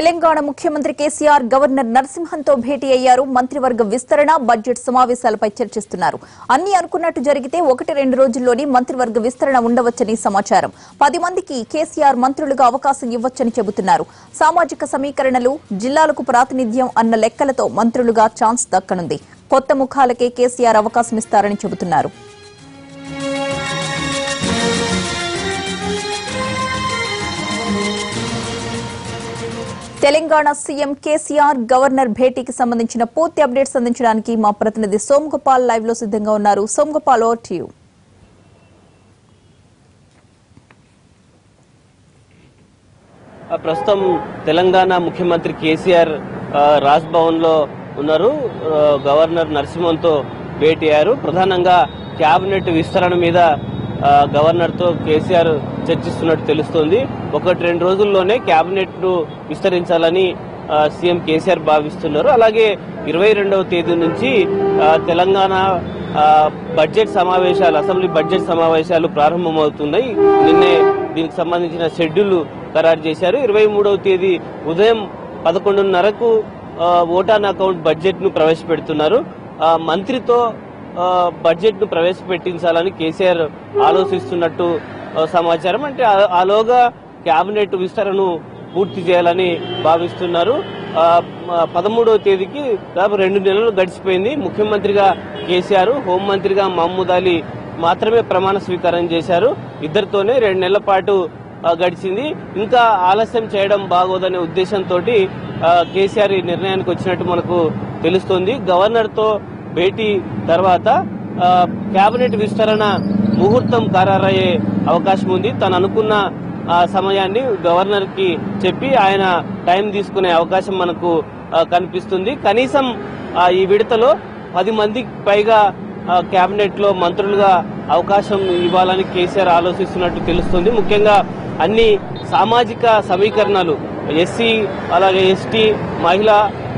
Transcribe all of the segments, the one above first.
తెలంగాణ ముఖ్యమంత్రి కేసీఆర్ గవర్నర్ నరసింహన్తో భేటీ అయ్యారు. మంత్రివర్గ విస్తరణ, బడ్జెట్ సమావేశాలపై చర్చిస్తున్నారు. అన్ని అనుకున్నట్టు జరిగితే 1-2 రోజుల్లోనే మంత్రివర్గ విస్తరణ ఉండవచ్చని సమాచారం. 10 మందికి కేసీఆర్ మంత్రులుగా అవకాశం ఇవ్వొచ్చని చెబుతున్నారు. సామాజిక సమీకరణలు, జిల్లాలకు ప్రాతినిధ్యం అన్న లెక్కలతో మంత్రులుగా ఛాన్స్ దక్కనుంది. కొత్త ముఖాలకే కేసీఆర్ అవకాశం ఇస్తారని చెబుతున్నారు. తెలంగాణ సీఎం కేసీఆర్ గవర్నర్ భేటీకి సంబంధించిన పూర్తి అప్డేట్స్ అందించడానికి మా ప్రతినిధి సోమగోపాల్ లైవ్ లో సిద్ధంగా ఉన్నారు. Somagopal, over to you. ప్రస్తుతం తెలంగాణ ముఖ్యమంత్రి కేసీఆర్ రాజ్ భవన్ లో ఉన్నారు. గవర్నర్ నరసింహన్తో భేటీ అయ్యారు. ప్రధానంగా కేబినెట్ విస్తరణ మీద గవర్నర్ తో కేసీఆర్ చర్చిస్తున్నట్టు తెలుస్తోంది. 1-2 రోజుల్లోనే కేబినెట్ ను విస్తరించాలని సీఎం కేసీఆర్ భావిస్తున్నారు. అలాగే 22వ తేదీ నుంచి తెలంగాణ బడ్జెట్ సమావేశాలు, అసెంబ్లీ బడ్జెట్ సమావేశాలు ప్రారంభమవుతున్నాయి. నిన్నే దీనికి సంబంధించిన షెడ్యూల్ ఖరారు చేశారు. 23వ తేదీ ఉదయం 11:30కు ఓట్ ఆన్ అకౌంట్ బడ్జెట్ ను ప్రవేశపెడుతున్నారు. మంత్రితో బడ్జెట్ ను ప్రవేశపెట్టించాలని కేసీఆర్ ఆలోచిస్తున్నట్టు సమాచారం. అంటే ఆలోగా కేబినెట్ విస్తరణను పూర్తి చేయాలని భావిస్తున్నారు. 13వ తేదీకి దాదాపు 2 నెలలు గడిచిపోయింది. ముఖ్యమంత్రిగా కేసీఆర్, హోంమంత్రిగా మహమూద్ అలీ మాత్రమే ప్రమాణ స్వీకారం చేశారు. ఇద్దరితోనే 2 నెలల పాటు గడిచింది. ఇంకా ఆలస్యం చేయడం బాగోదనే ఉద్దేశంతో కేసీఆర్ ఈ నిర్ణయానికి వచ్చినట్టు మనకు తెలుస్తోంది. గవర్నర్ తో భేటీ తర్వాత కేబినెట్ విస్తరణ ముహూర్తం ఖరారయ్యే అవకాశం ఉంది. తను అనుకున్న సమయాన్ని గవర్నర్ కి చెప్పి ఆయన టైం తీసుకునే అవకాశం మనకు కనిపిస్తుంది. కనీసం ఈ విడతలో 10 మందికి పైగా కేబినెట్ లో మంత్రులుగా అవకాశం ఇవ్వాలని కేసీఆర్ ఆలోచిస్తున్నట్టు తెలుస్తుంది. ముఖ్యంగా అన్ని సామాజిక సమీకరణలు, ఎస్సీ అలాగే ఎస్టీ, మహిళ,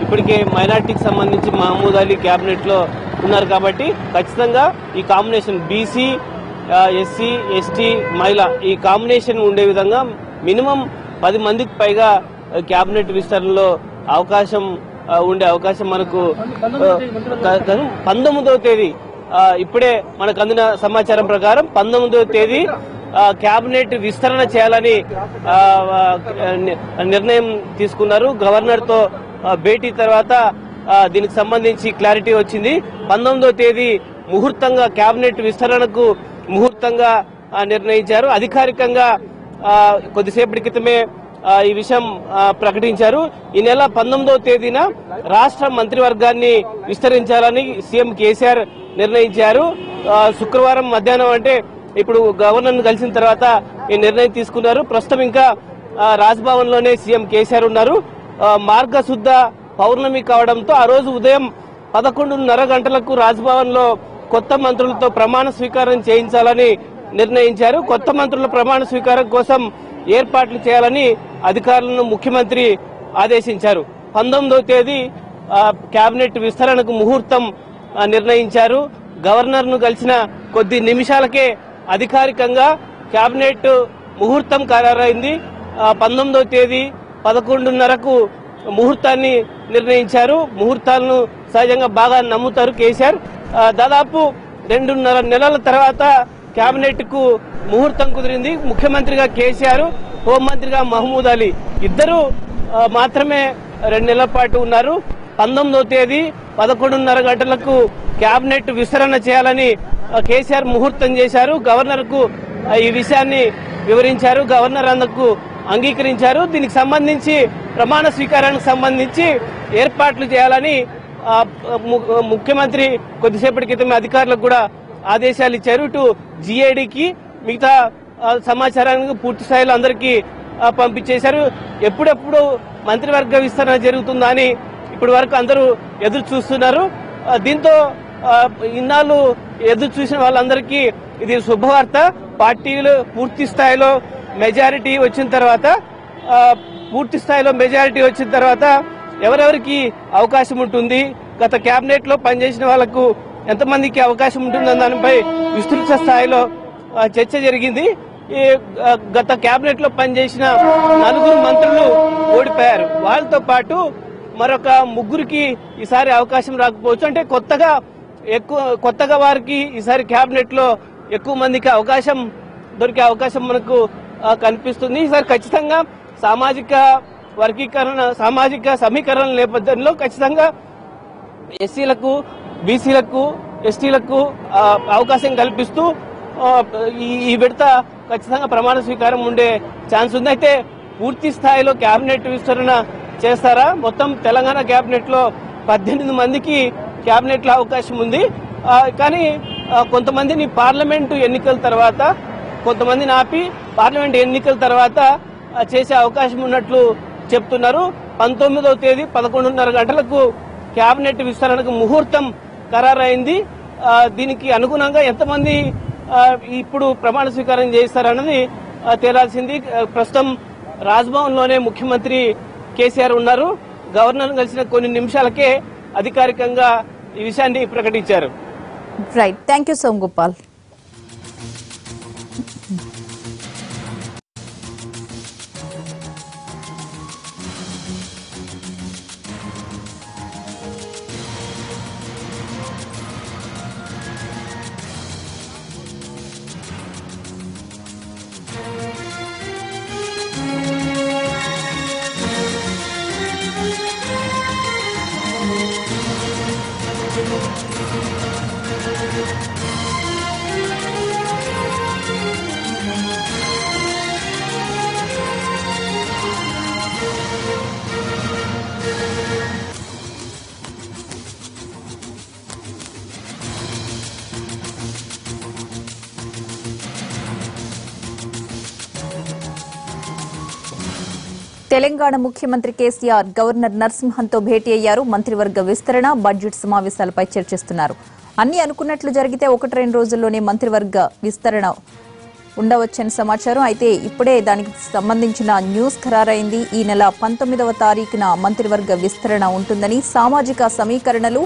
ఇప్పటికే మైనార్టీకి సంబంధించి మహమూద్ అలీ కేబినెట్ లో ఉన్నారు. కాబట్టి ఖచ్చితంగా ఈ కాంబినేషన్ బీసీ, ఎస్సీ, ఎస్టీ, మహిళ ఈ కాంబినేషన్ ఉండే విధంగా మినిమం 10 మందికి పైగా కేబినెట్ విస్తరణలో ఉండే అవకాశం మనకు 19వ తేదీ ఇప్పుడే మనకు అందిన సమాచారం ప్రకారం 19వ తేదీ కేబినెట్ విస్తరణ చేయాలని నిర్ణయం తీసుకున్నారు. గవర్నర్ తో భేటీ తర్వాత దీనికి సంబంధించి క్లారిటీ వచ్చింది. 19వ తేదీ ముహూర్తంగా కేబినెట్ విస్తరణకు ముహూర్తంగా నిర్ణయించారు. అధికారికంగా కొద్దిసేపటి క్రితమే ఈ విషయం ప్రకటించారు. ఈ నెల 19వ తేదీన రాష్ట్ర మంత్రివర్గాన్ని విస్తరించాలని సీఎం కేసీఆర్ నిర్ణయించారు. శుక్రవారం మధ్యాహ్నం, అంటే ఇప్పుడు గవర్నర్ ను కలిసిన తర్వాత ఈ నిర్ణయం తీసుకున్నారు. ప్రస్తుతం ఇంకా రాజ్ భవన్ లోనే సీఎం కేసీఆర్ ఉన్నారు. మార్గశుద్ధ పౌర్ణమి కావడంతో ఆ రోజు ఉదయం 11:30 గంటలకు రాజ్ భవన్ లో కొత్త మంత్రులతో ప్రమాణ స్వీకారం చేయించాలని నిర్ణయించారు. కొత్త మంత్రుల ప్రమాణ స్వీకారం కోసం ఏర్పాట్లు చేయాలని అధికారులను ముఖ్యమంత్రి ఆదేశించారు. 19వ తేదీ కేబినెట్ విస్తరణకు ముహూర్తం నిర్ణయించారు. గవర్నర్ ను కలిసిన కొద్ది నిమిషాలకే అధికారికంగా కేబినెట్ ముహూర్తం ఖరారైంది. 19వ తేదీ 11:30కు ముహూర్తాన్ని నిర్ణయించారు. ముహూర్తాలను సహజంగా బాగా నమ్ముతారు కేసీఆర్. దాదాపు 2.5 నెలల తర్వాత కేబినెట్ కు ముహూర్తం కుదిరింది. ముఖ్యమంత్రిగా కేసీఆర్, హోంమంత్రిగా మహమూద్ అలీ ఇద్దరు మాత్రమే 2 నెలల పాటు ఉన్నారు. 19వ తేదీ 11:30 గంటలకు కేబినెట్ విస్తరణ చేయాలని కేసీఆర్ ముహూర్తం చేశారు. గవర్నర్ కు ఈ విషయాన్ని వివరించారు. గవర్నర్ అందుకు అంగీకరించారు. దీనికి సంబంధించి ప్రమాణ స్వీకారానికి సంబంధించి ఏర్పాట్లు చేయాలని ముఖ్యమంత్రి కొద్దిసేపటి క్రితమే అధికారులకు కూడా ఆదేశాలు ఇచ్చారు. ఇటు జీఏడీకి మిగతా సమాచారాన్ని పూర్తి స్థాయిలో అందరికీ పంపించేశారు. ఎప్పుడెప్పుడు మంత్రివర్గ విస్తరణ జరుగుతుందా అని ఇప్పటి వరకు అందరూ ఎదురు చూస్తున్నారు. దీంతో ఇన్నాళ్ళు ఎదురు చూసిన వాళ్ళందరికీ ఇది శుభవార్త. పార్టీలు పూర్తి స్థాయిలో మెజారిటీ వచ్చిన తర్వాత ఎవరెవరికి అవకాశం ఉంటుంది, గత కేబినెట్ లో పనిచేసిన వాళ్లకు ఎంతమందికి అవకాశం ఉంటుందన్న దానిపై విస్తృత స్థాయిలో చర్చ జరిగింది. ఈ గత కేబినెట్ లో పనిచేసిన 4 మంత్రులు ఓడిపోయారు. వాళ్ళతో పాటు మరొక 3కి ఈసారి అవకాశం రాకపోవచ్చు. అంటే కొత్తగా వారికి ఈసారి కేబినెట్ లో ఎక్కువ మందికి దొరికే అవకాశం మనకు కనిపిస్తుంది. ఈసారి ఖచ్చితంగా సామాజిక సమీకరణ నేపథ్యంలో ఖచ్చితంగా ఎస్సీలకు, బీసీలకు, ఎస్టీలకు అవకాశం కల్పిస్తూ ఈ విడత ఖచ్చితంగా ప్రమాణ స్వీకారం ఉండే ఛాన్స్ ఉంది. అయితే పూర్తి స్థాయిలో కేబినెట్ విస్తరణ చేస్తారా? మొత్తం తెలంగాణ కేబినెట్ లో 18 మందికి కేబినెట్ లో అవకాశం ఉంది. కానీ కొంతమందిని పార్లమెంటు ఎన్నికల తర్వాత, కొంతమందిని ఆపి పార్లమెంట్ ఎన్నికల తర్వాత చేసే అవకాశం ఉన్నట్లు చెప్తున్నారు. 19వ తేదీ 11:30 గంటలకు కేబినెట్ విస్తరణకు ముహూర్తం ఖరారైంది. దీనికి అనుగుణంగా ఎంతమంది ఇప్పుడు ప్రమాణ స్వీకారం చేస్తారన్నది తేలాల్సింది. ప్రస్తుతం రాజ్భవన్ లోనే ముఖ్యమంత్రి కేసీఆర్ ఉన్నారు. గవర్నర్ కలిసిన కొన్ని నిమిషాలకే అధికారికంగా ఈ విషయాన్ని ప్రకటించారు. Right, thank you Somagopal. Telangana ముఖ్యమంత్రి కేసీఆర్ గవర్నర్ నరసింహన్తో భేటీ అయ్యారు. మంత్రివర్గ విస్తరణ, బడ్జెట్ సమావేశాలపై చర్చిస్తున్నారు. అన్ని అనుకున్నట్లు జరిగితే 1-2 రోజుల్లోనే మంత్రివర్గ విస్తరణ ఉండవచ్చని సమాచారం. అయితే ఇప్పుడే దానికి సంబంధించిన న్యూస్ ఖరారైంది. ఈ నెల 19వ తారీఖున మంత్రివర్గ విస్తరణ ఉంటుందని, సామాజిక సమీకరణలు,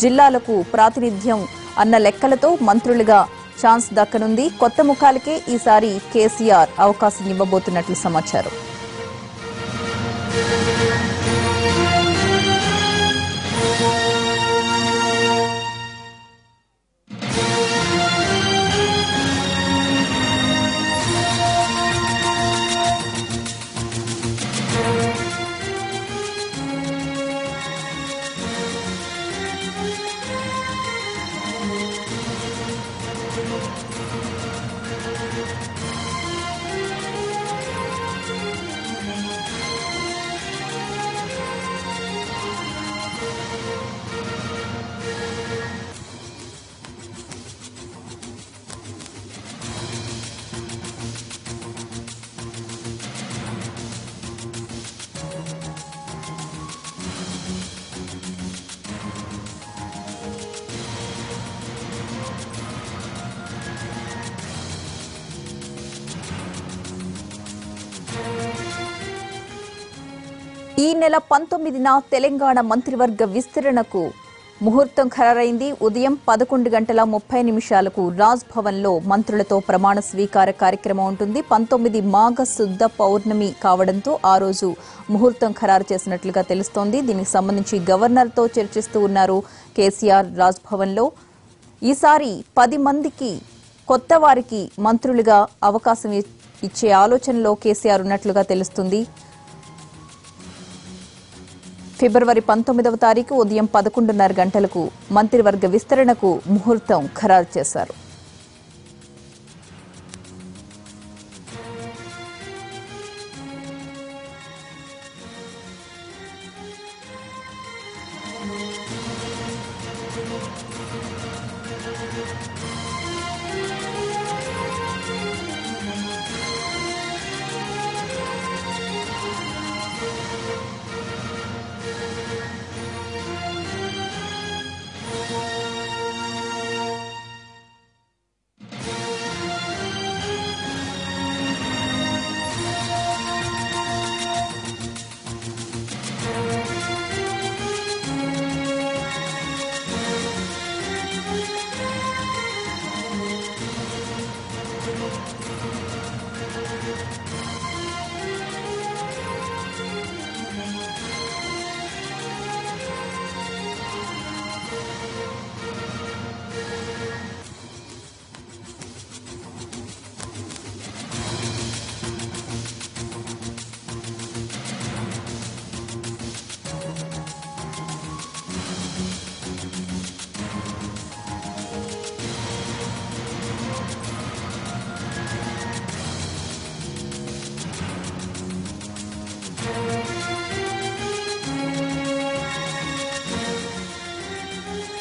జిల్లాలకు ప్రాతినిధ్యం అన్న లెక్కలతో మంత్రులుగా ఛాన్స్ దక్కనుంది. కొత్త ముఖాలకే ఈసారి కేసీఆర్ అవకాశం ఇవ్వబోతున్నట్లు సమాచారం. ఈ నెల 19న తెలంగాణ మంత్రివర్గ విస్తరణకు ముహూర్తం ఖరారైంది. ఉదయం 11:30 రాజ్ భవన్ లో మంత్రులతో ప్రమాణ స్వీకార కార్యక్రమం ఉంటుంది. 19 మాఘ శుద్ధ పౌర్ణమి కావడంతో ఆ రోజు ముహూర్తం ఖరారు చేసినట్లుగా తెలుస్తోంది. దీనికి సంబంధించి గవర్నర్ తో చర్చిస్తూ ఉన్నారు కేసీఆర్ రాజ్ భవన్ లో. ఈసారి 10 మందికి కొత్త వారికి మంత్రులుగా అవకాశం ఇచ్చే ఆలోచనలో కేసీఆర్ ఉన్నట్లుగా తెలుస్తుంది. ఫిబ్రవరి 19వ తారీఖు ఉదయం 11:30 గంటలకు మంత్రివర్గ విస్తరణకు ముహూర్తం ఖరారు చేశారు.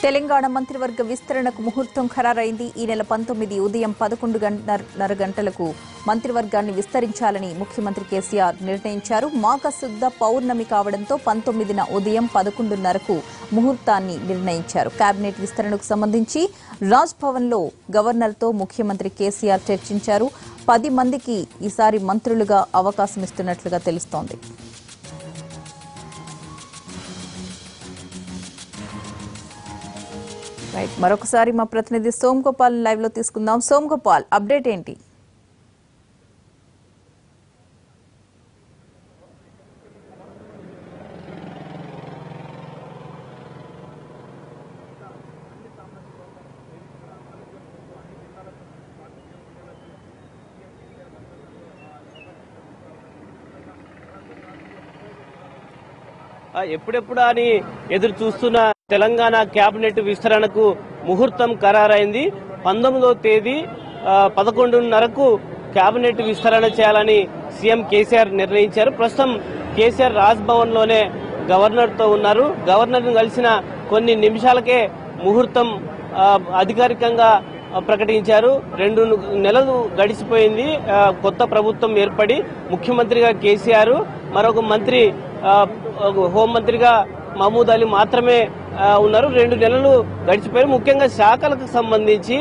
తెలంగాణ మంత్రివర్గ విస్తరణకు ముహూర్తం ఖరారైంది. ఈ నెల 19 ఉదయం 11:30 గంటలకు మంత్రివర్గాన్ని విస్తరించాలని ముఖ్యమంత్రి కేసీఆర్ నిర్ణయించారు. మాఘశుద్ధ పౌర్ణమి కావడంతో 19న ఉదయం 11:30కు ముహూర్తాన్ని నిర్ణయించారు. కేబినెట్ విస్తరణకు సంబంధించి రాజ్ భవన్లో గవర్నర్తో ముఖ్యమంత్రి కేసీఆర్ చర్చించారు. 10 మందికి ఈసారి మంత్రులుగా అవకాశం ఇస్తున్నట్లుగా తెలుస్తోంది. రైట్, మరొకసారి మా ప్రతినిధి సోమ్ గోపాల్ లైవ్ లో తీసుకుందాం. సోమ్ గోపాల్, అప్డేట్ ఏంటి? ఎప్పుడెప్పుడు అని ఎదురు చూస్తున్న తెలంగాణ కేబినెట్ విస్తరణకు ముహూర్తం ఖరారైంది. 19వ తేదీ 11:30కు కేబినెట్ విస్తరణ చేయాలని సీఎం కేసీఆర్ నిర్ణయించారు. ప్రస్తుతం కేసీఆర్ రాజ్ భవన్ లోనే గవర్నర్ తో ఉన్నారు. గవర్నర్ ను కలిసిన కొన్ని నిమిషాలకే ముహూర్తం అధికారికంగా ప్రకటించారు. 2 నెలలు గడిచిపోయింది కొత్త ప్రభుత్వం ఏర్పడి. ముఖ్యమంత్రిగా కేసీఆర్, మరొక మంత్రి హోంమంత్రిగా మహమూద్ అలీ మాత్రమే ఉన్నారు. 2 నెలలు గడిచిపోయి ముఖ్యంగా శాఖలకు సంబంధించి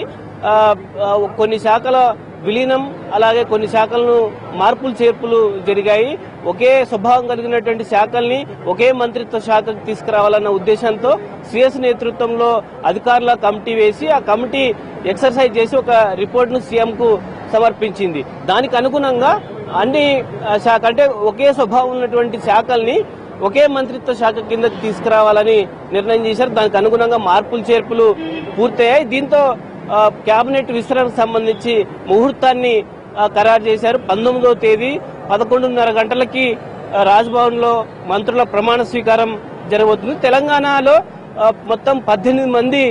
కొన్ని శాఖల విలీనం, అలాగే కొన్ని శాఖలను మార్పులు చేర్పులు జరిగాయి. ఒకే స్వభావం కలిగినటువంటి శాఖల్ని ఒకే మంత్రిత్వ శాఖకు తీసుకురావాలన్న ఉద్దేశంతో సిఎస్ నేతృత్వంలో అధికారుల కమిటీ వేసి ఆ కమిటీ ఎక్సర్సైజ్ చేసి ఒక రిపోర్ట్ ను సీఎం కు సమర్పించింది. దానికి అనుగుణంగా అన్ని శాఖ అంటే ఒకే స్వభావం ఉన్నటువంటి శాఖల్ని ఒకే మంత్రిత్వ శాఖ కిందకి తీసుకురావాలని నిర్ణయం చేశారు. దానికి అనుగుణంగా మార్పులు చేర్పులు పూర్తయ్యాయి. దీంతో కేబినెట్ విస్తరణకు సంబంధించి ముహూర్తాన్ని ఖరారు చేశారు. 19వ తేదీ 11:30 గంటలకి రాజ్భవన్ లో మంత్రుల ప్రమాణ స్వీకారం జరగబోతుంది. తెలంగాణలో మొత్తం 18 మంది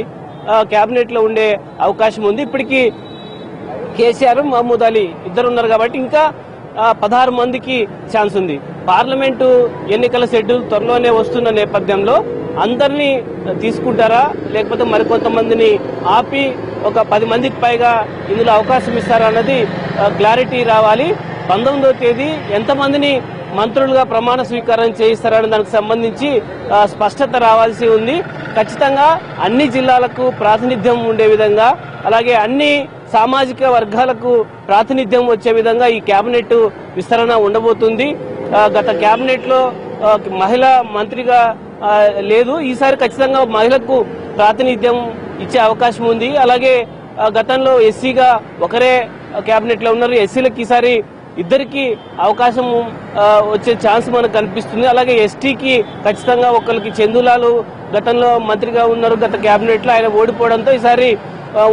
కేబినెట్ లో ఉండే అవకాశం ఉంది. ఇప్పటికీ కేసీఆర్, మహమూద్ అలీ ఇద్దరున్నారు కాబట్టి ఇంకా 16 మందికి ఛాన్స్ ఉంది. పార్లమెంటు ఎన్నికల షెడ్యూల్ త్వరలోనే వస్తున్న నేపథ్యంలో అందరినీ తీసుకుంటారా, లేకపోతే మరికొంతమందిని ఆపి ఒక 10 మందికి పైగా ఇందులో అవకాశం ఇస్తారా అన్నది క్లారిటీ రావాలి. 19వ తేదీ ఎంతమందిని మంత్రులుగా ప్రమాణ స్వీకారం చేయిస్తారని దానికి సంబంధించి స్పష్టత రావాల్సి ఉంది. ఖచ్చితంగా అన్ని జిల్లాలకు ప్రాతినిధ్యం ఉండే విధంగా, అలాగే అన్ని సామాజిక వర్గాలకు ప్రాతినిధ్యం వచ్చే విధంగా ఈ కేబినెట్ విస్తరణ ఉండబోతుంది. గత కేబినెట్ లో మహిళా మంత్రిగా లేదు. ఈసారి ఖచ్చితంగా మహిళకు ప్రాతినిధ్యం ఇచ్చే అవకాశం ఉంది. అలాగే గతంలో ఎస్సీగా ఒకరే కేబినెట్ లో ఉన్నారు. ఎస్సీలకు ఈసారి ఇద్దరికి అవకాశం వచ్చే ఛాన్స్ మనకు కనిపిస్తుంది. అలాగే ఎస్టీకి ఖచ్చితంగా ఒకరికి చందులాలు గతంలో మంత్రిగా ఉన్నారు గత కేబినెట్ లో, ఆయన ఓడిపోవడంతో ఈసారి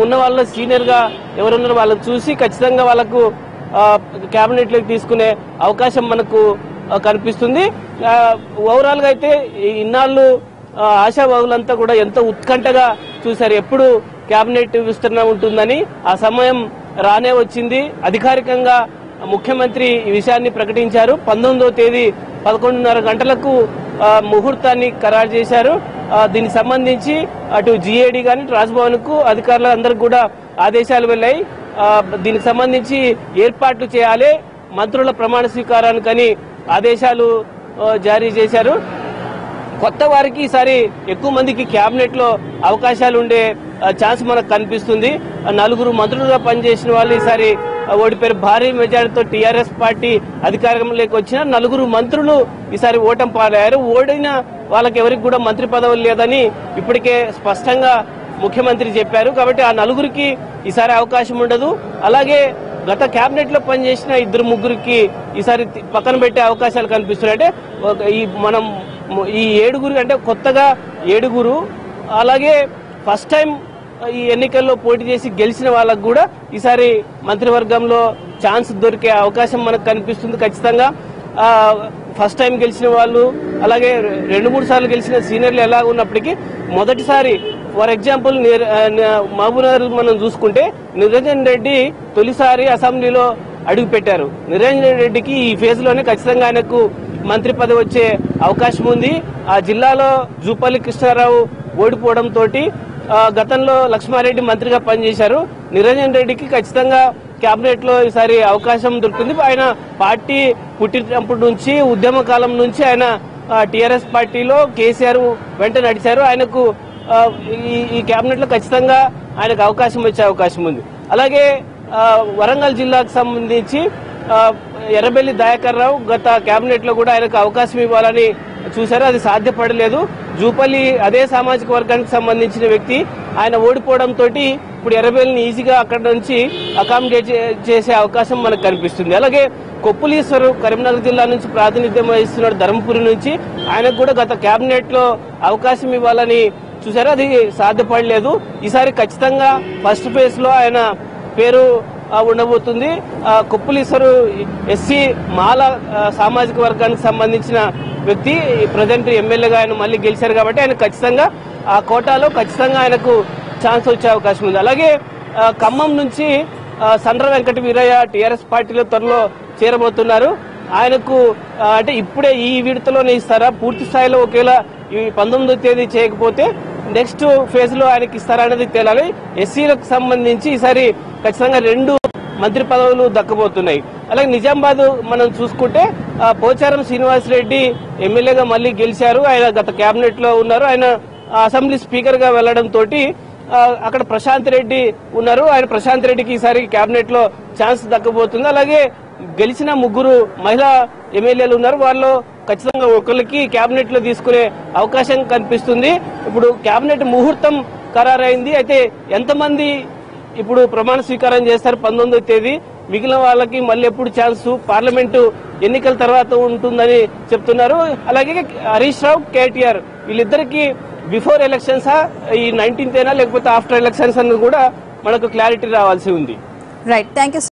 ఉన్న వాళ్ళ సీనియర్ గా ఎవరున్నారో వాళ్ళని చూసి ఖచ్చితంగా వాళ్ళకు కేబినెట్ లోకి తీసుకునే అవకాశం మనకు కనిపిస్తుంది. ఓవరాల్ గా అయితే ఇన్నాళ్ళు ఆశావాహులంతా కూడా ఎంతో ఉత్కంఠగా చూశారు ఎప్పుడు కేబినెట్ విస్తరణ ఉంటుందని. ఆ సమయం రానే వచ్చింది. అధికారికంగా ముఖ్యమంత్రి ఈ విషయాన్ని ప్రకటించారు. 19వ తేదీ 11:30 గంటలకు ముహూర్తాన్ని ఖరారు చేశారు. దీనికి సంబంధించి అటు జీఏడీ గాని రాజ్భవన్ కు అధికారులందరికీ కూడా ఆదేశాలు వెళ్లాయి. దీనికి సంబంధించి ఏర్పాట్లు చేయాలి, మంత్రుల ప్రమాణ స్వీకారానికని ఆదేశాలు జారీ చేశారు. కొత్త వారికి ఈసారి ఎక్కువ మందికి కేబినెట్ లో అవకాశాలు ఉండే ఛాన్స్ మనకు కనిపిస్తుంది. 4 మంత్రులుగా పనిచేసిన వాళ్ళు ఈసారి ఓడిపోయారు. భారీ మెజారిటీతో టీఆర్ఎస్ పార్టీ అధికారంలోకి వచ్చిన 4 మంత్రులు ఈసారి ఓటమి పాలయ్యారు. ఓడిన వాళ్ళకి ఎవరికి కూడా మంత్రి పదవులు లేదని ఇప్పటికే స్పష్టంగా ముఖ్యమంత్రి చెప్పారు. కాబట్టి ఆ 4కి ఈసారి అవకాశం ఉండదు. అలాగే గత కేబినెట్ లో పనిచేసిన 2-3కి ఈసారి పక్కన పెట్టే అవకాశాలు కనిపిస్తున్నాయి. అంటే మనం ఈ 7 అంటే కొత్తగా 7, అలాగే ఫస్ట్ టైం ఈ ఎన్నికల్లో పోటీ చేసి గెలిచిన వాళ్ళకు కూడా ఈసారి మంత్రివర్గంలో ఛాన్స్ దొరికే అవకాశం మనకు కనిపిస్తుంది. ఖచ్చితంగా ఫస్ట్ టైం గెలిచిన వాళ్ళు, అలాగే 2-3 సార్లు గెలిచిన సీనియర్లు ఎలా ఉన్నప్పటికీ మొదటిసారి ఫర్ ఎగ్జాంపుల్ మహబూబ్నగర్ మనం చూసుకుంటే నిరంజన్ రెడ్డి తొలిసారి అసెంబ్లీలో అడుగు పెట్టారు. నిరంజన్ రెడ్డికి ఈ ఫేజ్ లోనే ఖచ్చితంగా ఆయనకు మంత్రి పదవి వచ్చే అవకాశం ఉంది. ఆ జిల్లాలో జూపల్లి కృష్ణారావు ఓడిపోవడంతో గతంలో లక్ష్మారెడ్డి మంత్రిగా పనిచేశారు. నిరంజన్ రెడ్డికి ఖచ్చితంగా కేబినెట్ లో ఈసారి అవకాశం దొరుకుతుంది. ఆయన పార్టీ పుట్టినప్పటి నుంచి ఉద్యమ కాలం నుంచి ఆయన టీఆర్ఎస్ పార్టీలో కేసీఆర్ వెంట నడిచారు. ఆయనకు ఈ కేబినెట్ లో ఖచ్చితంగా ఆయనకు అవకాశం వచ్చే అవకాశం ఉంది. అలాగే వరంగల్ జిల్లాకు సంబంధించి ఎర్రబెల్లి దయాకర్ రావు గత కేబినెట్ లో కూడా ఆయనకు అవకాశం ఇవ్వాలని చూశారు, అది సాధ్యపడలేదు. జూపల్లి అదే సామాజిక వర్గానికి సంబంధించిన వ్యక్తి, ఆయన ఓడిపోవడంతో ఇప్పుడు ఎర్రబెల్లిని ఈజీగా అక్కడ నుంచి అకామిడేట్ చేసే అవకాశం మనకు కనిపిస్తుంది. అలాగే కొప్పులీశ్వరు కరీంనగర్ జిల్లా నుంచి ప్రాతినిధ్యం వహిస్తున్నాడు, ధర్మపురి నుంచి. ఆయనకు కూడా గత కేబినెట్ లో అవకాశం ఇవ్వాలని చూశారు, అది సాధ్యపడలేదు. ఈసారి ఖచ్చితంగా ఫస్ట్ ఫేజ్ లో ఆయన పేరు ఉండబోతుంది. కొప్పులీశ్వరు ఎస్సీ మాల సామాజిక వర్గానికి సంబంధించిన వ్యక్తి, ప్రజెంట్ ఎమ్మెల్యేగా ఆయన మళ్ళీ గెలిచారు కాబట్టి ఆయన ఖచ్చితంగా ఆ కోటాలో ఖచ్చితంగా ఆయనకు ఛాన్స్ వచ్చే అవకాశం ఉంది. అలాగే ఖమ్మం నుంచి సండ్ర వెంకట వీరయ్య టీఆర్ఎస్ పార్టీలో త్వరలో చేరబోతున్నారు. ఆయనకు అంటే ఇప్పుడే ఈ విడతలోనే ఇస్తారా, పూర్తి స్థాయిలో ఒకేలా ఈ 19వ తేదీ చేయకపోతే నెక్స్ట్ ఫేజ్ లో ఆయనకి ఇస్తారా అనేది తేలాలి. ఎస్సీలకు సంబంధించి ఈసారి ఖచ్చితంగా 2 మంత్రి పదవులు దక్కబోతున్నాయి. అలాగే నిజామాబాద్ మనం చూసుకుంటే పోచారం శ్రీనివాసరెడ్డి ఎమ్మెల్యేగా మళ్ళీ గెలిచారు. ఆయన గత కేబినెట్ లో ఉన్నారు. ఆయన అసెంబ్లీ స్పీకర్ గా వెళ్లడంతో అక్కడ ప్రశాంత్ రెడ్డి ఉన్నారు. ఆయన ప్రశాంత్ రెడ్డికి ఈసారి కేబినెట్ లో ఛాన్స్ దక్కబోతుంది. అలాగే గెలిచిన 3 మహిళా ఎమ్మెల్యేలు ఉన్నారు. వాళ్ళు ఖచ్చితంగా ఒకరికి కేబినెట్ లో తీసుకునే అవకాశం కనిపిస్తుంది. ఇప్పుడు కేబినెట్ ముహూర్తం ఖరారైంది. అయితే ఎంతమంది ఇప్పుడు ప్రమాణ స్వీకారం చేస్తారు 19వ తేదీ, మిగిలిన వాళ్ళకి మళ్ళీ ఎప్పుడు ఛాన్స్ పార్లమెంటు ఎన్నికల తర్వాత ఉంటుందని చెప్తున్నారు. అలాగే హరీష్ రావు, కేటీఆర్ వీళ్ళిద్దరికి బిఫోర్ ఎలక్షన్స్ ఈ 19th లేకపోతే ఆఫ్టర్ ఎలక్షన్స్ అని కూడా మనకు క్లారిటీ రావాల్సి ఉంది. Right, thank you.